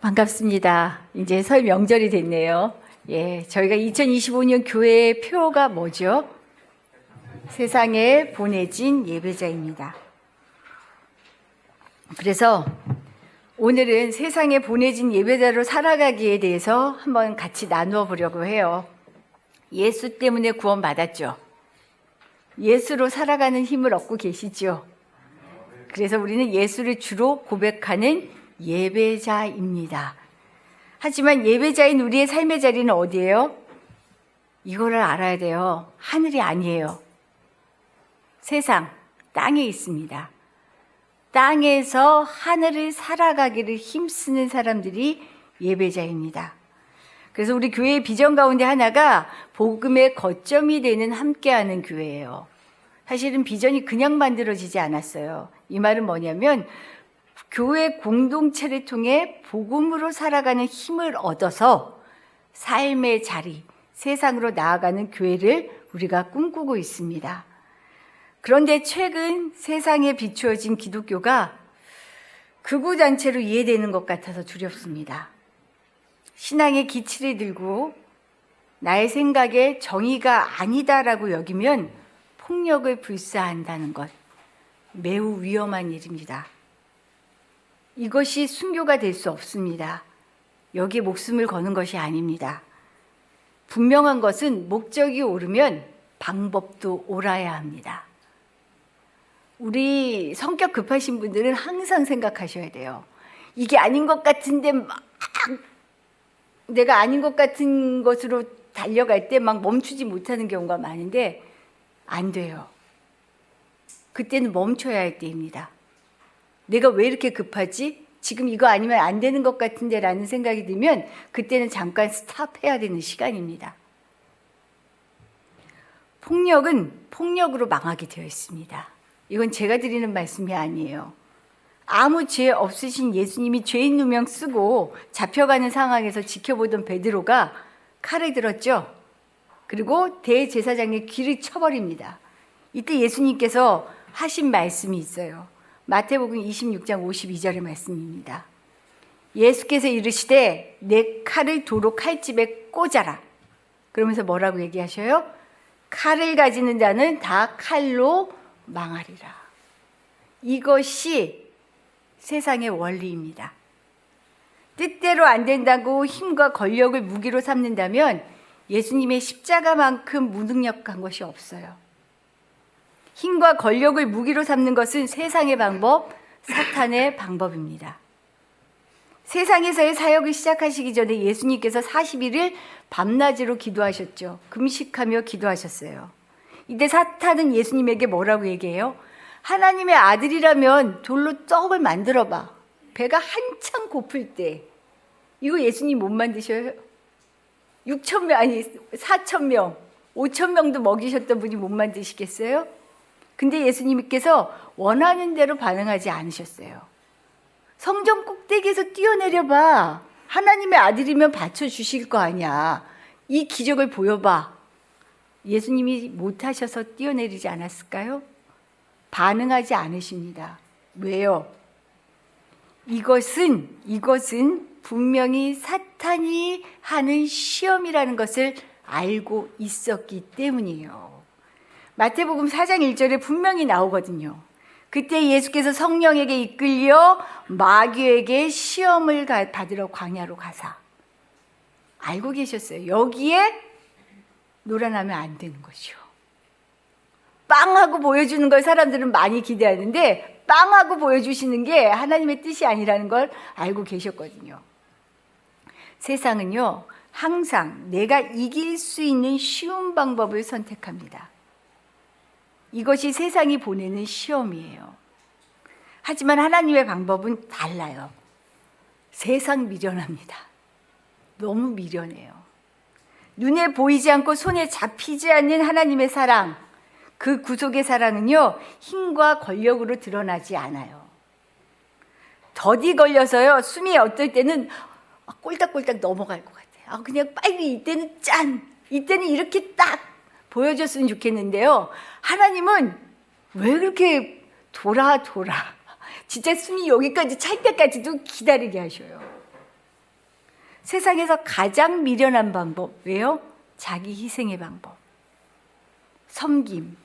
반갑습니다. 이제 설 명절이 됐네요. 저희가 2025년 교회의 표가 뭐죠? 세상에 보내진 예배자입니다. 그래서 오늘은 세상에 보내진 예배자로 살아가기에 대해서 한번 같이 나누어 보려고 해요. 예수 때문에 구원받았죠. 예수로 살아가는 힘을 얻고 계시죠. 그래서 우리는 예수를 주로 고백하는 예배자입니다. 하지만 예배자인 우리의 삶의 자리는 어디예요? 이거를 알아야 돼요. 하늘이 아니에요. 세상, 땅에 있습니다. 땅에서 하늘을 살아가기를 힘쓰는 사람들이 예배자입니다. 그래서 우리 교회의 비전 가운데 하나가 복음의 거점이 되는 함께하는 교회예요. 사실은 비전이 그냥 만들어지지 않았어요. 이 말은 뭐냐면 교회 공동체를 통해 복음으로 살아가는 힘을 얻어서 삶의 자리, 세상으로 나아가는 교회를 우리가 꿈꾸고 있습니다. 그런데 최근 세상에 비추어진 기독교가 극우단체로 이해되는 것 같아서 두렵습니다. 신앙의 기치를 들고 나의 생각에 정의가 아니다라고 여기면 폭력을 불사한다는 것, 매우 위험한 일입니다. 이것이 순교가 될 수 없습니다. 여기에 목숨을 거는 것이 아닙니다. 분명한 것은 목적이 옳으면 방법도 옳아야 합니다. 우리 성격 급하신 분들은 항상 생각하셔야 돼요. 이게 아닌 것 같은데 막 내가 아닌 것 같은 것으로 달려갈 때 막 멈추지 못하는 경우가 많은데 안 돼요. 그때는 멈춰야 할 때입니다. 내가 왜 이렇게 급하지? 지금 이거 아니면 안 되는 것 같은데 라는 생각이 들면 그때는 잠깐 스탑해야 되는 시간입니다. 폭력은 폭력으로 망하게 되어 있습니다. 이건 제가 드리는 말씀이 아니에요. 아무 죄 없으신 예수님이 죄인 누명 쓰고 잡혀가는 상황에서 지켜보던 베드로가 칼을 들었죠. 그리고 대제사장의 귀를 쳐버립니다. 이때 예수님께서 하신 말씀이 있어요. 마태복음 26장 52절의 말씀입니다. 예수께서 이르시되 내 칼을 도로 칼집에 꽂아라. 그러면서 뭐라고 얘기하셔요? 칼을 가지는 자는 다 칼로 망하리라. 이것이 세상의 원리입니다. 뜻대로 안 된다고 힘과 권력을 무기로 삼는다면 예수님의 십자가만큼 무능력한 것이 없어요. 힘과 권력을 무기로 삼는 것은 세상의 방법, 사탄의 방법입니다. 세상에서의 사역을 시작하시기 전에 예수님께서 40일을 밤낮으로 기도하셨죠. 금식하며 기도하셨어요. 이때 사탄은 예수님에게 뭐라고 얘기해요? 하나님의 아들이라면 돌로 떡을 만들어봐. 배가 한창 고플 때. 이거 예수님 못 만드셔요? 6,000명, 아니 4,000명, 5,000명도 먹이셨던 분이 못 만드시겠어요? 근데 예수님께서 원하는 대로 반응하지 않으셨어요. 성전 꼭대기에서 뛰어내려봐. 하나님의 아들이면 받쳐주실 거 아니야. 이 기적을 보여봐. 예수님이 못하셔서 뛰어내리지 않았을까요? 반응하지 않으십니다. 왜요? 이것은 분명히 사탄이 하는 시험이라는 것을 알고 있었기 때문이에요. 마태복음 4장 1절에 분명히 나오거든요. 그때 예수께서 성령에게 이끌려 마귀에게 시험을 받으러 광야로 가사. 알고 계셨어요. 여기에 놀아나면 안 되는 것이요. 빵하고 보여주는 걸 사람들은 많이 기대하는데 빵하고 보여주시는 게 하나님의 뜻이 아니라는 걸 알고 계셨거든요. 세상은요, 항상 내가 이길 수 있는 쉬운 방법을 선택합니다. 이것이 세상이 보내는 시험이에요. 하지만 하나님의 방법은 달라요. 세상 미련합니다. 너무 미련해요. 눈에 보이지 않고 손에 잡히지 않는 하나님의 사랑, 그 구속의 사랑은요, 힘과 권력으로 드러나지 않아요. 더디 걸려서요, 숨이 어떨 때는 꼴딱꼴딱 넘어갈 것 같아요. 그냥 빨리 이때는 짠! 이때는 이렇게 딱! 보여줬으면 좋겠는데요. 하나님은 왜 그렇게 돌아 진짜 숨이 여기까지 찰 때까지도 기다리게 하셔요. 세상에서 가장 미련한 방법. 왜요? 자기 희생의 방법. 섬김,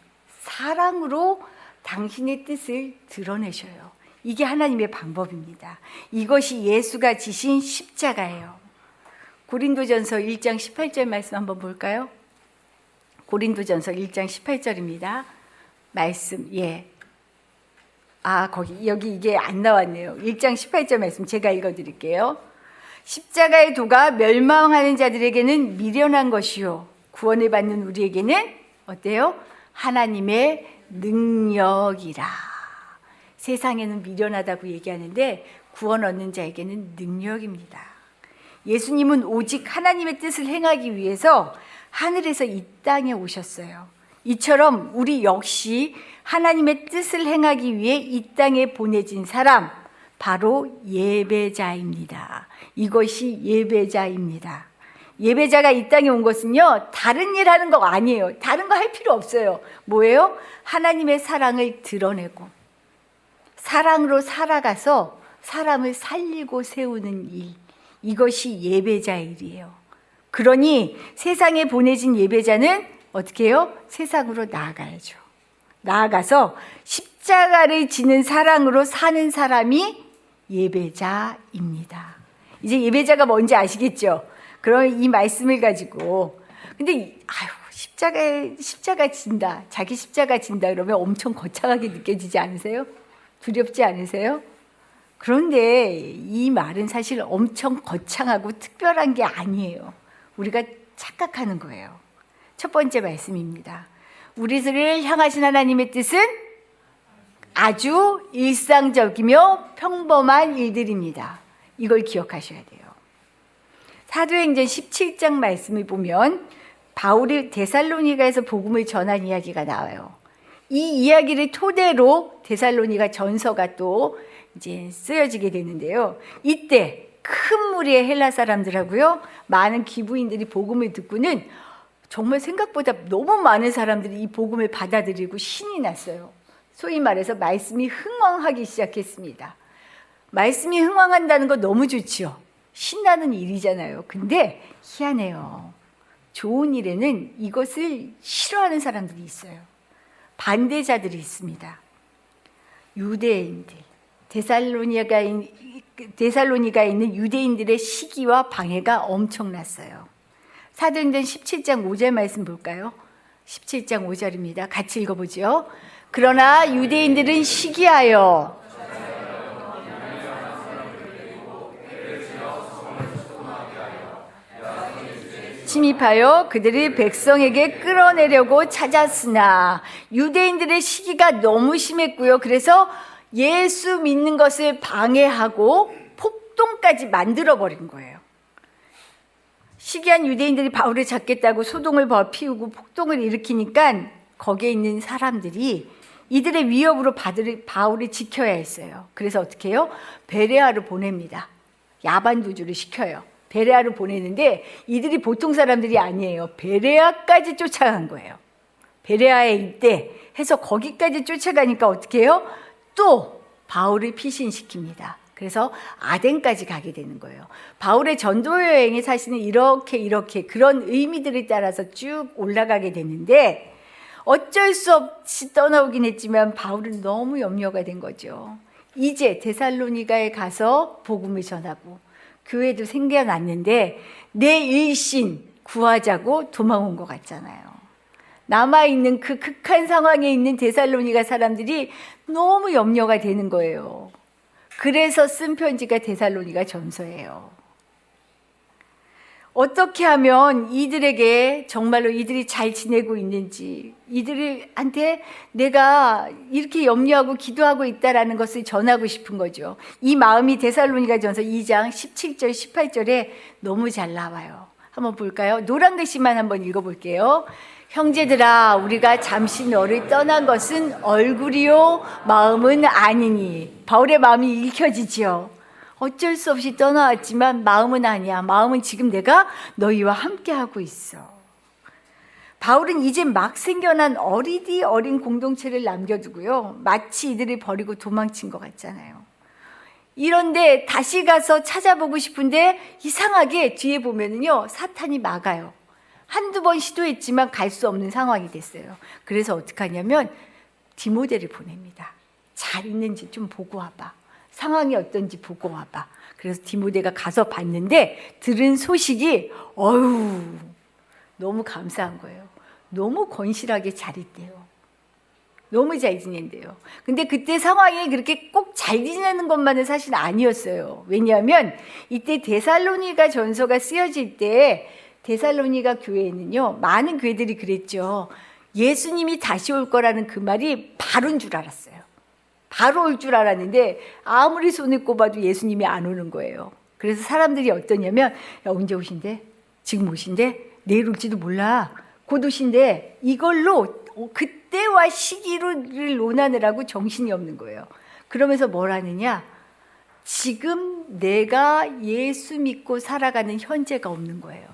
사랑으로 당신의 뜻을 드러내셔요. 이게 하나님의 방법입니다. 이것이 예수가 지신 십자가예요. 고린도전서 1장 18절 말씀 한번 볼까요? 고린도전서 1장 18절입니다. 말씀, 여기 이게 안 나왔네요. 1장 18절 말씀 제가 읽어드릴게요. 십자가의 도가 멸망하는 자들에게는 미련한 것이요 구원을 받는 우리에게는 어때요? 하나님의 능력이라. 세상에는 미련하다고 얘기하는데 구원 얻는 자에게는 능력입니다. 예수님은 오직 하나님의 뜻을 행하기 위해서 하늘에서 이 땅에 오셨어요. 이처럼 우리 역시 하나님의 뜻을 행하기 위해 이 땅에 보내진 사람, 바로 예배자입니다. 이것이 예배자입니다. 예배자가 이 땅에 온 것은요, 다른 일 하는 거 아니에요. 다른 거 할 필요 없어요. 뭐예요? 하나님의 사랑을 드러내고 사랑으로 살아가서 사람을 살리고 세우는 일, 이것이 예배자의 일이에요. 그러니 세상에 보내진 예배자는 어떻게 해요? 세상으로 나아가야죠. 나아가서 십자가를 지는 사랑으로 사는 사람이 예배자입니다. 이제 예배자가 뭔지 아시겠죠? 그럼 이 말씀을 가지고, 근데 십자가 진다, 자기 십자가 진다 그러면 엄청 거창하게 느껴지지 않으세요? 두렵지 않으세요? 그런데 이 말은 사실 엄청 거창하고 특별한 게 아니에요. 우리가 착각하는 거예요. 첫 번째 말씀입니다. 우리들을 향하신 하나님의 뜻은 아주 일상적이며 평범한 일들입니다. 이걸 기억하셔야 돼요. 사도행전 17장 말씀을 보면 바울이 데살로니가에서 복음을 전한 이야기가 나와요. 이 이야기를 토대로 데살로니가 전서가 또 이제 쓰여지게 되는데요. 이때 큰 무리의 헬라 사람들하고요, 많은 기부인들이 복음을 듣고는 정말 생각보다 너무 많은 사람들이 이 복음을 받아들이고 신이 났어요. 소위 말해서 말씀이 흥왕하기 시작했습니다. 말씀이 흥왕한다는 거 너무 좋죠. 신나는 일이잖아요. 근데 희한해요. 좋은 일에는 이것을 싫어하는 사람들이 있어요. 반대자들이 있습니다. 유대인들, 데살로니가에 있는 유대인들의 시기와 방해가 엄청났어요. 사도행전 17장 5절 말씀 볼까요? 17장 5절입니다. 같이 읽어보죠. 그러나 유대인들은 시기하여 침입하여 그들이 백성에게 끌어내려고 찾았으나 유대인들의 시기가 너무 심했고요. 그래서 예수 믿는 것을 방해하고 폭동까지 만들어버린 거예요. 시기한 유대인들이 바울을 잡겠다고 소동을 피우고 폭동을 일으키니까 거기에 있는 사람들이 이들의 위협으로 바울을 지켜야 했어요. 그래서 어떻게 해요? 베레아로 보냅니다. 야반도주를 시켜요. 베레아로 보내는데 이들이 보통 사람들이 아니에요. 베레아까지 쫓아간 거예요. 베레아에 있대 해서 거기까지 쫓아가니까 어떻게 해요? 또 바울을 피신시킵니다. 그래서 아덴까지 가게 되는 거예요. 바울의 전도 여행이 사실은 이렇게 그런 의미들에 따라서 쭉 올라가게 되는데 어쩔 수 없이 떠나오긴 했지만 바울은 너무 염려가 된 거죠. 이제 데살로니가에 가서 복음을 전하고 교회도 생겨났는데 내 일신 구하자고 도망온 것 같잖아요. 남아있는 그 극한 상황에 있는 데살로니가 사람들이 너무 염려가 되는 거예요. 그래서 쓴 편지가 데살로니가 전서예요. 어떻게 하면 이들에게 정말로 이들이 잘 지내고 있는지, 이들한테 내가 이렇게 염려하고 기도하고 있다라는 것을 전하고 싶은 거죠. 이 마음이 데살로니가 전서 2장 17절 18절에 너무 잘 나와요. 한번 볼까요? 노란 글씨만 한번 읽어볼게요. 형제들아, 우리가 잠시 너를 떠난 것은 얼굴이요 마음은 아니니. 바울의 마음이 읽혀지지요. 어쩔 수 없이 떠나왔지만 마음은 아니야. 마음은 지금 내가 너희와 함께하고 있어. 바울은 이제 막 생겨난 어린 공동체를 남겨두고요, 마치 이들을 버리고 도망친 것 같잖아요. 이런데 다시 가서 찾아보고 싶은데 이상하게 뒤에 보면은요, 사탄이 막아요. 한두 번 시도했지만 갈 수 없는 상황이 됐어요. 그래서 어떻게 하냐면 디모데를 보냅니다. 잘 있는지 좀 보고 와봐. 상황이 어떤지 보고 와봐. 그래서 디모데가 가서 봤는데 들은 소식이 너무 감사한 거예요. 너무 건실하게 잘 있대요. 너무 잘 지낸대요. 근데 그때 상황이 그렇게 꼭 잘 지내는 것만은 사실 아니었어요. 왜냐하면 이때 데살로니가 전서가 쓰여질 때 데살로니가 교회에는요, 많은 교회들이 그랬죠. 예수님이 다시 올 거라는 그 말이 바로인 줄 알았어요. 바로 올 줄 알았는데 아무리 손을 꼽아도 예수님이 안 오는 거예요. 그래서 사람들이 어떠냐면, 야, 언제 오신대? 지금 오신대? 내일 올지도 몰라. 곧 오신대. 이걸로 그때와 시기를 논하느라고 정신이 없는 거예요. 그러면서 뭘 하느냐? 지금 내가 예수 믿고 살아가는 현재가 없는 거예요.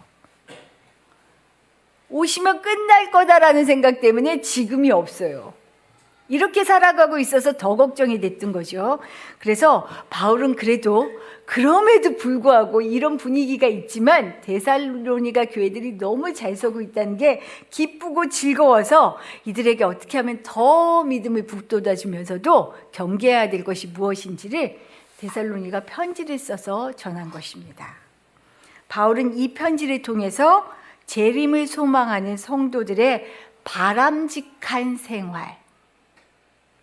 오시면 끝날 거다라는 생각 때문에 지금이 없어요. 이렇게 살아가고 있어서 더 걱정이 됐던 거죠. 그래서 바울은 그럼에도 불구하고 이런 분위기가 있지만 데살로니가 교회들이 너무 잘 서고 있다는 게 기쁘고 즐거워서 이들에게 어떻게 하면 더 믿음을 북돋아주면서도 경계해야 될 것이 무엇인지를 데살로니가 편지를 써서 전한 것입니다. 바울은 이 편지를 통해서 재림을 소망하는 성도들의 바람직한 생활,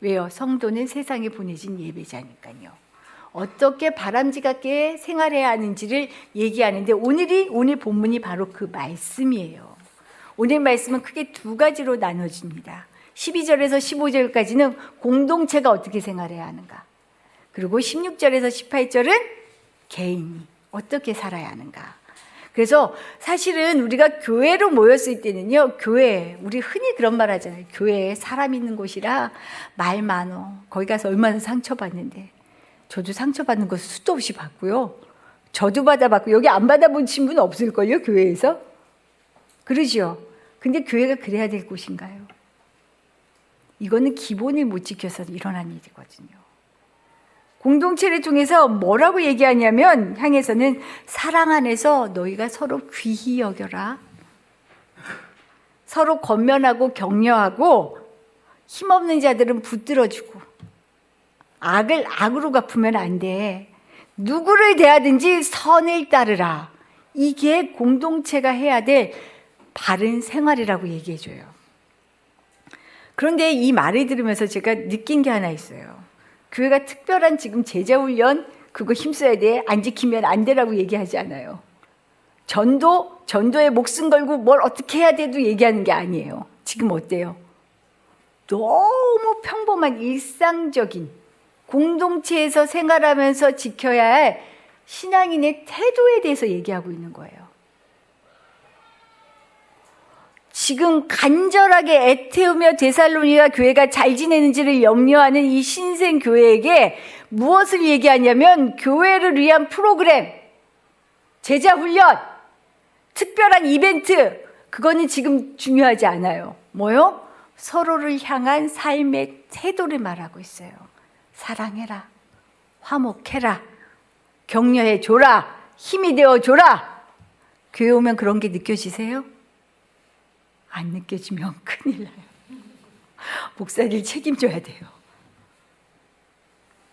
왜요? 성도는 세상에 보내진 예배자니까요. 어떻게 바람직하게 생활해야 하는지를 얘기하는데 오늘 본문이 바로 그 말씀이에요. 오늘 말씀은 크게 두 가지로 나눠집니다. 12절에서 15절까지는 공동체가 어떻게 생활해야 하는가, 그리고 16절에서 18절은 개인이 어떻게 살아야 하는가. 그래서 사실은 우리가 교회로 모였을 때는요, 우리 흔히 그런 말 하잖아요. 교회에 사람 있는 곳이라 말 많어. 거기 가서 얼마나 상처받는데. 저도 상처받는 거 수도 없이 받고요. 저도 받아봤고, 여기 안 받아보신 분 없을걸요, 교회에서? 그러죠. 근데 교회가 그래야 될 곳인가요? 이거는 기본을 못 지켜서 일어난 일이거든요. 공동체를 통해서 뭐라고 얘기하냐면, 향해서는 사랑 안에서 너희가 서로 귀히 여겨라. 서로 권면하고 격려하고, 힘없는 자들은 붙들어주고, 악을 악으로 갚으면 안 돼. 누구를 대하든지 선을 따르라. 이게 공동체가 해야 될 바른 생활이라고 얘기해줘요. 그런데 이 말을 들으면서 제가 느낀 게 하나 있어요. 교회가 특별한 지금 제자훈련 그거 힘써야 돼, 안 지키면 안 되라고 얘기하지 않아요. 전도에 목숨 걸고 뭘 어떻게 해야 돼도 얘기하는 게 아니에요. 지금 어때요? 너무 평범한 일상적인 공동체에서 생활하면서 지켜야 할 신앙인의 태도에 대해서 얘기하고 있는 거예요. 지금 간절하게 애태우며 데살로니가 교회가 잘 지내는지를 염려하는 이 신생 교회에게 무엇을 얘기하냐면, 교회를 위한 프로그램, 제자 훈련, 특별한 이벤트, 그거는 지금 중요하지 않아요. 뭐요? 서로를 향한 삶의 태도를 말하고 있어요. 사랑해라, 화목해라, 격려해줘라, 힘이 되어줘라. 교회 오면 그런 게 느껴지세요? 안 느껴지면 큰일 나요. 목사들 책임져야 돼요.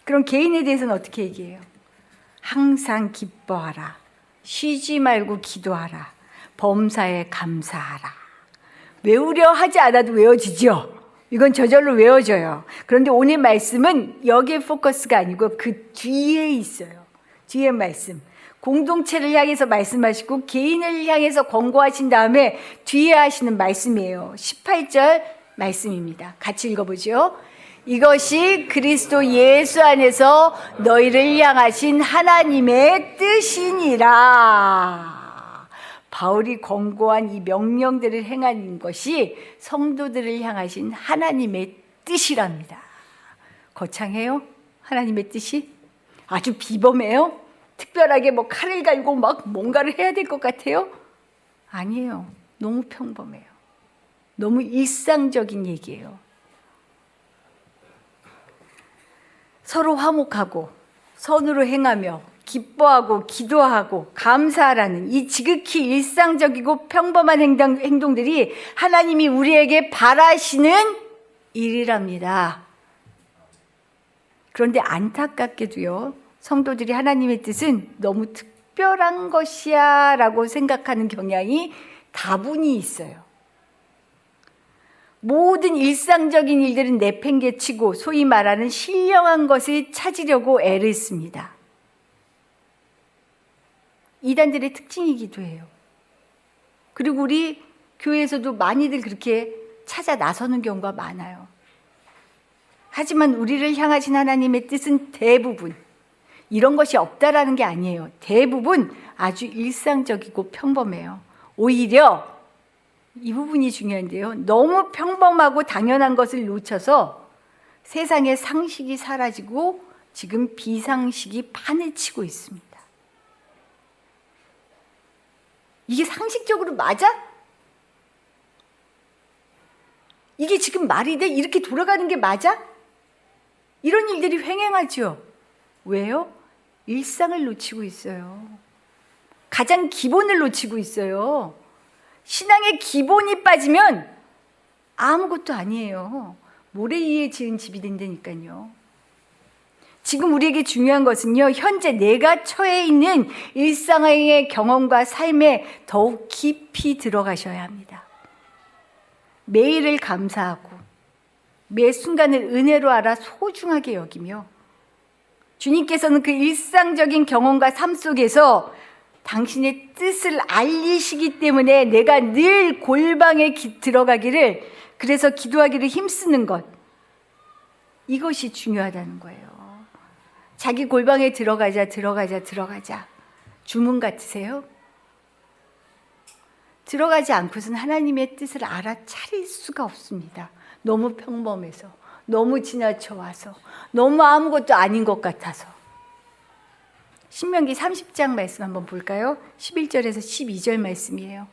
그럼 개인에 대해서는 어떻게 얘기해요? 항상 기뻐하라, 쉬지 말고 기도하라, 범사에 감사하라. 외우려 하지 않아도 외워지죠. 이건 저절로 외워져요. 그런데 오늘 말씀은 여기에 포커스가 아니고 그 뒤에 있어요. 뒤에 말씀. 공동체를 향해서 말씀하시고 개인을 향해서 권고하신 다음에 뒤에 하시는 말씀이에요. 18절 말씀입니다. 같이 읽어보죠. 이것이 그리스도 예수 안에서 너희를 향하신 하나님의 뜻이니라. 바울이 권고한 이 명령들을 행하는 것이 성도들을 향하신 하나님의 뜻이랍니다. 거창해요? 하나님의 뜻이? 아주 비범해요? 특별하게 뭐 칼을 갈고 막 뭔가를 해야 될 것 같아요? 아니에요. 너무 평범해요. 너무 일상적인 얘기예요. 서로 화목하고 선으로 행하며 기뻐하고 기도하고 감사하라는 이 지극히 일상적이고 평범한 행동들이 하나님이 우리에게 바라시는 일이랍니다. 그런데 안타깝게도요, 성도들이 하나님의 뜻은 너무 특별한 것이야 라고 생각하는 경향이 다분히 있어요. 모든 일상적인 일들은 내팽개치고 소위 말하는 신령한 것을 찾으려고 애를 씁니다. 이단들의 특징이기도 해요. 그리고 우리 교회에서도 많이들 그렇게 찾아 나서는 경우가 많아요. 하지만 우리를 향하신 하나님의 뜻은 대부분 이런 것이 없다라는 게 아니에요. 대부분 아주 일상적이고 평범해요. 오히려 이 부분이 중요한데요. 너무 평범하고 당연한 것을 놓쳐서 세상의 상식이 사라지고 지금 비상식이 판을 치고 있습니다. 이게 상식적으로 맞아? 이게 지금 말이 돼? 이렇게 돌아가는 게 맞아? 이런 일들이 횡행하죠. 왜요? 일상을 놓치고 있어요. 가장 기본을 놓치고 있어요. 신앙의 기본이 빠지면 아무것도 아니에요. 모래 위에 지은 집이 된다니까요. 지금 우리에게 중요한 것은요, 현재 내가 처해 있는 일상의 경험과 삶에 더욱 깊이 들어가셔야 합니다. 매일을 감사하고 매 순간을 은혜로 알아 소중하게 여기며 주님께서는 그 일상적인 경험과 삶 속에서 당신의 뜻을 알리시기 때문에 내가 늘 골방에 들어가기를, 그래서 기도하기를 힘쓰는 것, 이것이 중요하다는 거예요. 자기 골방에 들어가자 주문 같으세요? 들어가지 않고서는 하나님의 뜻을 알아차릴 수가 없습니다. 너무 평범해서, 너무 지나쳐 와서, 너무 아무것도 아닌 것 같아서. 신명기 30장 말씀 한번 볼까요? 11절에서 12절 말씀이에요.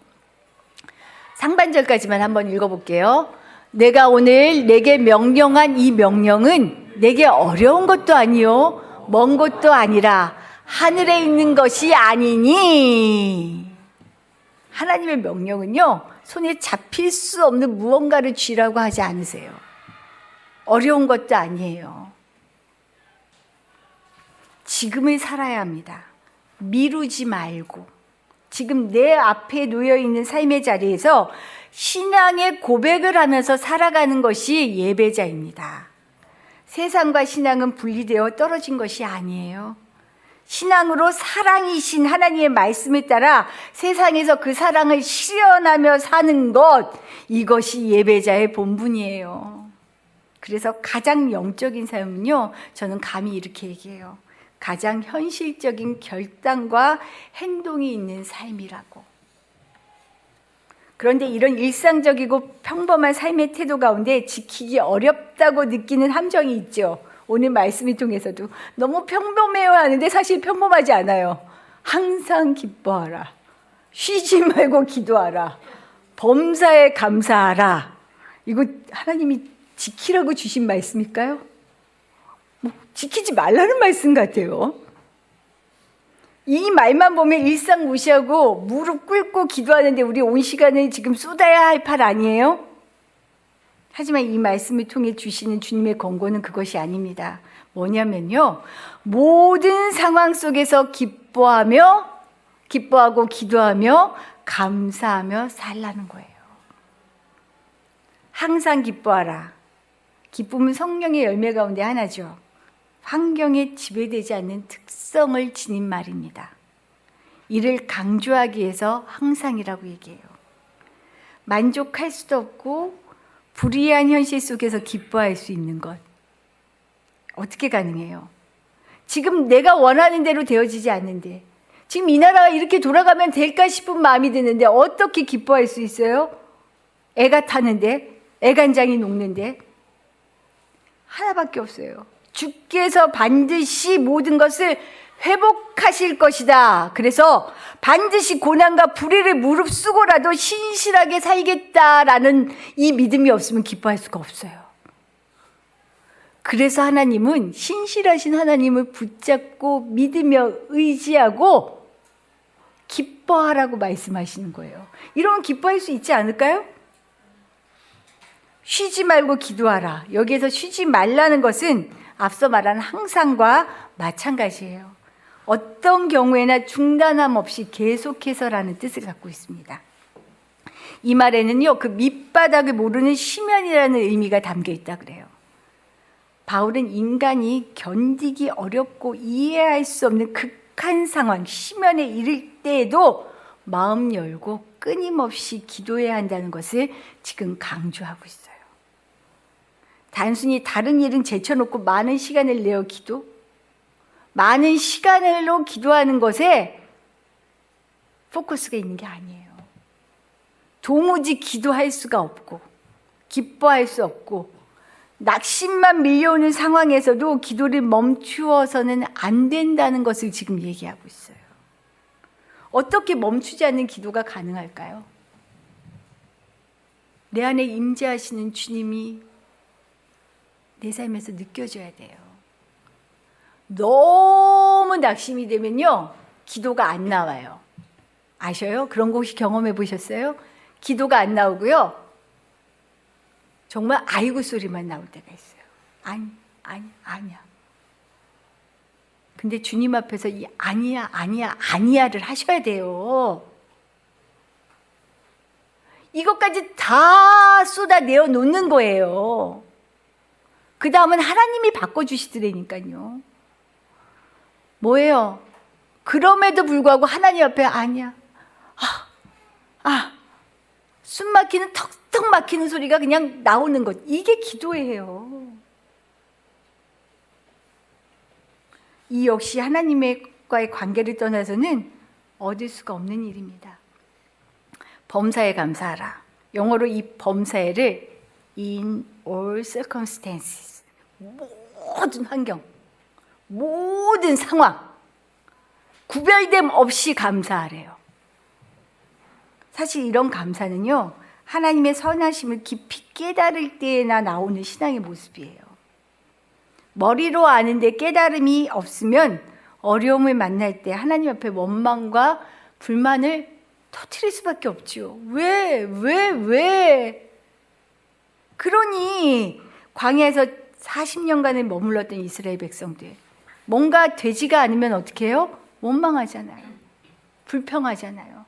상반절까지만 한번 읽어볼게요. 내가 오늘 내게 명령한 이 명령은 내게 어려운 것도 아니요 먼 것도 아니라 하늘에 있는 것이 아니니. 하나님의 명령은요, 손에 잡힐 수 없는 무언가를 쥐라고 하지 않으세요. 어려운 것도 아니에요. 지금을 살아야 합니다. 미루지 말고 지금 내 앞에 놓여 있는 삶의 자리에서 신앙의 고백을 하면서 살아가는 것이 예배자입니다. 세상과 신앙은 분리되어 떨어진 것이 아니에요. 신앙으로 사랑이신 하나님의 말씀에 따라 세상에서 그 사랑을 실현하며 사는 것, 이것이 예배자의 본분이에요. 그래서 가장 영적인 삶은요, 저는 감히 이렇게 얘기해요. 가장 현실적인 결단과 행동이 있는 삶이라고. 그런데 이런 일상적이고 평범한 삶의 태도 가운데 지키기 어렵다고 느끼는 함정이 있죠. 오늘 말씀을 통해서도 너무 평범해요 하는데 사실 평범하지 않아요. 항상 기뻐하라. 쉬지 말고 기도하라. 범사에 감사하라. 이거 하나님이 지키라고 주신 말씀일까요? 뭐 지키지 말라는 말씀 같아요. 이 말만 보면 일상 무시하고 무릎 꿇고 기도하는데 우리 온 시간을 지금 쏟아야 할 팔 아니에요? 하지만 이 말씀을 통해 주시는 주님의 권고는 그것이 아닙니다. 뭐냐면요, 모든 상황 속에서 기뻐하고 기도하며 감사하며 살라는 거예요. 항상 기뻐하라. 기쁨은 성령의 열매 가운데 하나죠. 환경에 지배되지 않는 특성을 지닌 말입니다. 이를 강조하기 위해서 항상이라고 얘기해요. 만족할 수도 없고 불이한 현실 속에서 기뻐할 수 있는 것, 어떻게 가능해요? 지금 내가 원하는 대로 되어지지 않는데, 지금 이 나라가 이렇게 돌아가면 될까 싶은 마음이 드는데 어떻게 기뻐할 수 있어요? 애가 타는데, 애간장이 녹는데. 하나밖에 없어요. 주께서 반드시 모든 것을 회복하실 것이다. 그래서 반드시 고난과 불의를 무릅쓰고라도 신실하게 살겠다라는 이 믿음이 없으면 기뻐할 수가 없어요. 그래서 하나님은 신실하신 하나님을 붙잡고 믿으며 의지하고 기뻐하라고 말씀하시는 거예요. 이러면 기뻐할 수 있지 않을까요? 쉬지 말고 기도하라. 여기에서 쉬지 말라는 것은 앞서 말한 항상과 마찬가지예요. 어떤 경우에나 중단함 없이 계속해서라는 뜻을 갖고 있습니다. 이 말에는요, 그 밑바닥을 모르는 심연이라는 의미가 담겨 있다 그래요. 바울은 인간이 견디기 어렵고 이해할 수 없는 극한 상황, 심연에 이를 때에도 마음 열고 끊임없이 기도해야 한다는 것을 지금 강조하고 있어요. 단순히 다른 일은 제쳐놓고 많은 시간을 내어 기도? 많은 시간으로 기도하는 것에 포커스가 있는 게 아니에요. 도무지 기도할 수가 없고 기뻐할 수 없고 낙심만 밀려오는 상황에서도 기도를 멈추어서는 안 된다는 것을 지금 얘기하고 있어요. 어떻게 멈추지 않는 기도가 가능할까요? 내 안에 임재하시는 주님이 내 삶에서 느껴져야 돼요. 너무 낙심이 되면요, 기도가 안 나와요. 아셔요? 그런 거 혹시 경험해 보셨어요? 기도가 안 나오고요, 정말 아이고 소리만 나올 때가 있어요. 아니야. 근데 주님 앞에서 이 아니야를 하셔야 돼요. 이것까지 다 쏟아내어 놓는 거예요. 그 다음은 하나님이 바꿔주시더라니까요. 뭐예요? 그럼에도 불구하고 하나님 앞에 아니야. 숨 막히는 턱턱 막히는 소리가 그냥 나오는 것. 이게 기도예요. 이 역시 하나님과의 관계를 떠나서는 얻을 수가 없는 일입니다. 범사에 감사하라. 영어로 이 범사에를 in all circumstances, 모든 환경, 모든 상황, 구별됨 없이 감사하래요. 사실 이런 감사는요, 하나님의 선하심을 깊이 깨달을 때나 나오는 신앙의 모습이에요. 머리로 아는데 깨달음이 없으면 어려움을 만날 때 하나님 앞에 원망과 불만을 터뜨릴 수밖에 없죠. 왜? 그러니 광야에서 40년간을 머물렀던 이스라엘 백성들, 뭔가 되지가 않으면 어떻게 해요? 원망하잖아요. 불평하잖아요.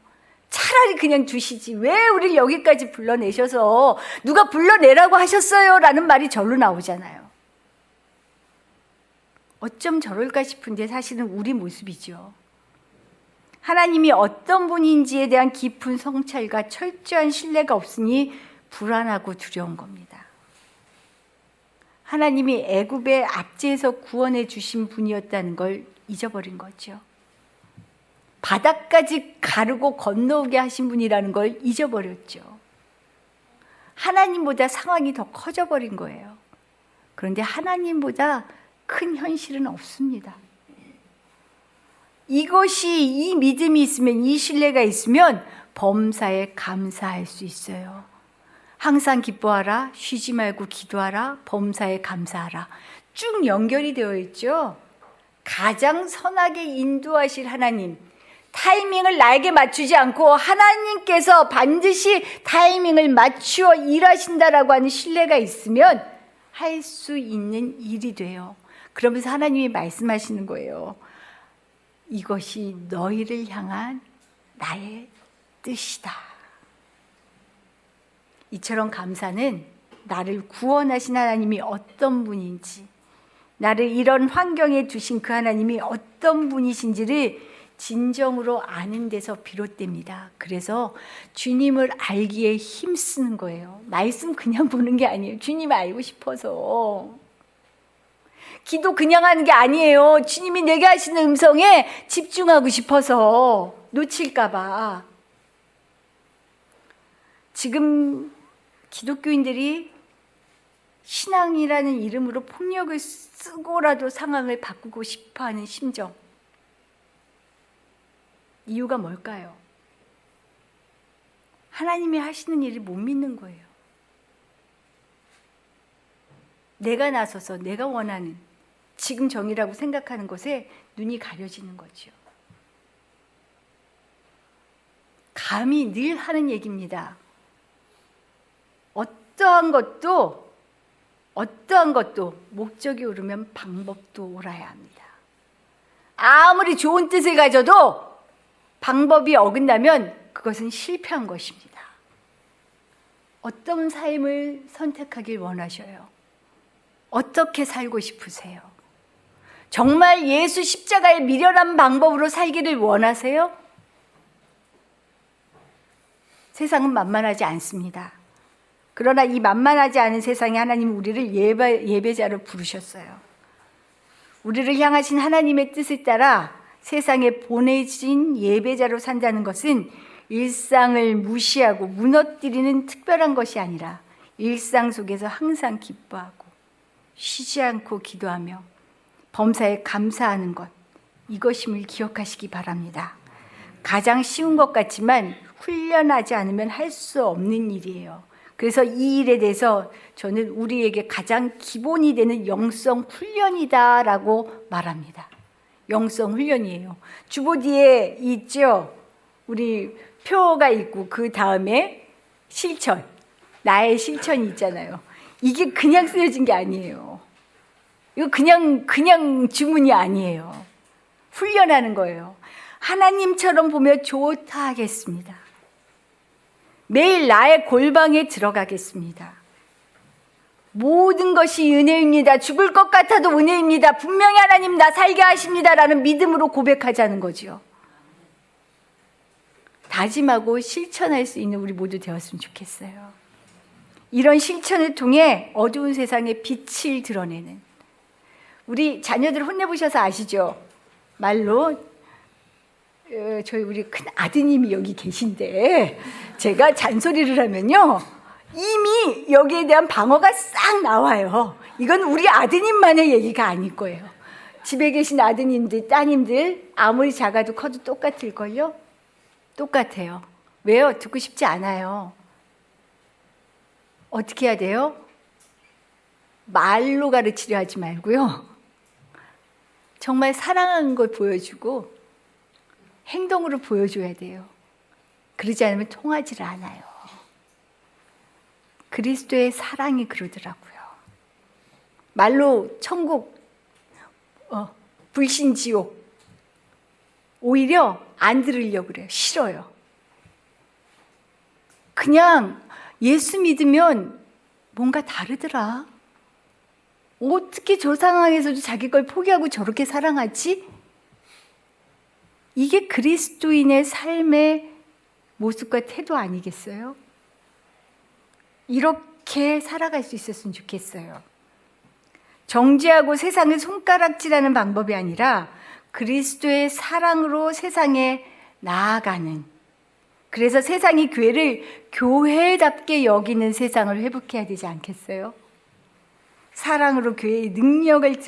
차라리 그냥 두시지. 왜 우리를 여기까지 불러내셔서 누가 불러내라고 하셨어요? 라는 말이 절로 나오잖아요. 어쩜 저럴까 싶은데 사실은 우리 모습이죠. 하나님이 어떤 분인지에 대한 깊은 성찰과 철저한 신뢰가 없으니 불안하고 두려운 겁니다. 하나님이 애굽의 압제에서 구원해 주신 분이었다는 걸 잊어버린 거죠. 바다까지 가르고 건너오게 하신 분이라는 걸 잊어버렸죠. 하나님보다 상황이 더 커져버린 거예요. 그런데 하나님보다 큰 현실은 없습니다. 이 믿음이 있으면, 이 신뢰가 있으면 범사에 감사할 수 있어요. 항상 기뻐하라, 쉬지 말고 기도하라, 범사에 감사하라. 쭉 연결이 되어 있죠. 가장 선하게 인도하실 하나님, 타이밍을 나에게 맞추지 않고 하나님께서 반드시 타이밍을 맞추어 일하신다라고 하는 신뢰가 있으면 할 수 있는 일이 돼요. 그러면서 하나님이 말씀하시는 거예요. 이것이 너희를 향한 나의 뜻이다. 이처럼 감사는 나를 구원하신 하나님이 어떤 분인지, 나를 이런 환경에 두신 그 하나님이 어떤 분이신지를 진정으로 아는 데서 비롯됩니다. 그래서 주님을 알기에 힘쓰는 거예요. 말씀 그냥 보는 게 아니에요. 주님 알고 싶어서. 기도 그냥 하는 게 아니에요. 주님이 내게 하시는 음성에 집중하고 싶어서 놓칠까 봐. 지금 기독교인들이 신앙이라는 이름으로 폭력을 쓰고라도 상황을 바꾸고 싶어하는 심정, 이유가 뭘까요? 하나님이 하시는 일을 못 믿는 거예요. 내가 나서서 내가 원하는 지금 정의라고 생각하는 것에 눈이 가려지는 거죠. 감히 늘 하는 얘기입니다. 어떠한 것도 목적이 오르면 방법도 옳아야 합니다. 아무리 좋은 뜻을 가져도 방법이 어긋나면 그것은 실패한 것입니다. 어떤 삶을 선택하길 원하셔요? 어떻게 살고 싶으세요? 정말 예수 십자가의 미련한 방법으로 살기를 원하세요? 세상은 만만하지 않습니다. 그러나 이 만만하지 않은 세상에 하나님 우리를 예배자로 부르셨어요. 우리를 향하신 하나님의 뜻을 따라 세상에 보내진 예배자로 산다는 것은 일상을 무시하고 무너뜨리는 특별한 것이 아니라 일상 속에서 항상 기뻐하고 쉬지 않고 기도하며 범사에 감사하는 것, 이것임을 기억하시기 바랍니다. 가장 쉬운 것 같지만 훈련하지 않으면 할 수 없는 일이에요. 그래서 이 일에 대해서 저는 우리에게 가장 기본이 되는 영성 훈련이다라고 말합니다. 영성 훈련이에요. 주보 뒤에 있죠. 우리 표가 있고 그 다음에 실천, 나의 실천이 있잖아요. 이게 그냥 쓰여진 게 아니에요. 이거 그냥 주문이 아니에요. 훈련하는 거예요. 하나님처럼 보며 좋다 하겠습니다. 매일 나의 골방에 들어가겠습니다. 모든 것이 은혜입니다. 죽을 것 같아도 은혜입니다. 분명히 하나님 나 살게 하십니다라는 믿음으로 고백하자는 거죠. 다짐하고 실천할 수 있는 우리 모두 되었으면 좋겠어요. 이런 실천을 통해 어두운 세상에 빛을 드러내는, 우리 자녀들 혼내보셔서 아시죠? 말로 우리 큰 아드님이 여기 계신데 제가 잔소리를 하면요 이미 여기에 대한 방어가 싹 나와요. 이건 우리 아드님만의 얘기가 아닐 거예요. 집에 계신 아드님들, 따님들 아무리 작아도 커도 똑같을걸요? 똑같아요. 왜요? 듣고 싶지 않아요. 어떻게 해야 돼요? 말로 가르치려 하지 말고요. 정말 사랑하는 걸 보여주고 행동으로 보여줘야 돼요. 그러지 않으면 통하지를 않아요. 그리스도의 사랑이 그러더라고요. 말로 천국, 불신 지옥 오히려 안 들으려고 그래요. 싫어요. 그냥 예수 믿으면 뭔가 다르더라. 어떻게 저 상황에서도 자기 걸 포기하고 저렇게 사랑하지? 이게 그리스도인의 삶의 모습과 태도 아니겠어요? 이렇게 살아갈 수 있었으면 좋겠어요. 정죄하고 세상을 손가락질하는 방법이 아니라 그리스도의 사랑으로 세상에 나아가는, 그래서 세상이 교회를 교회답게 여기는 세상을 회복해야 되지 않겠어요? 사랑으로 교회의 능력을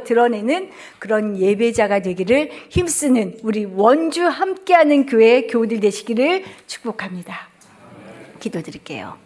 드러내는 그런 예배자가 되기를 힘쓰는 우리 원주 함께하는 교회의 교우들 되시기를 축복합니다. 기도드릴게요.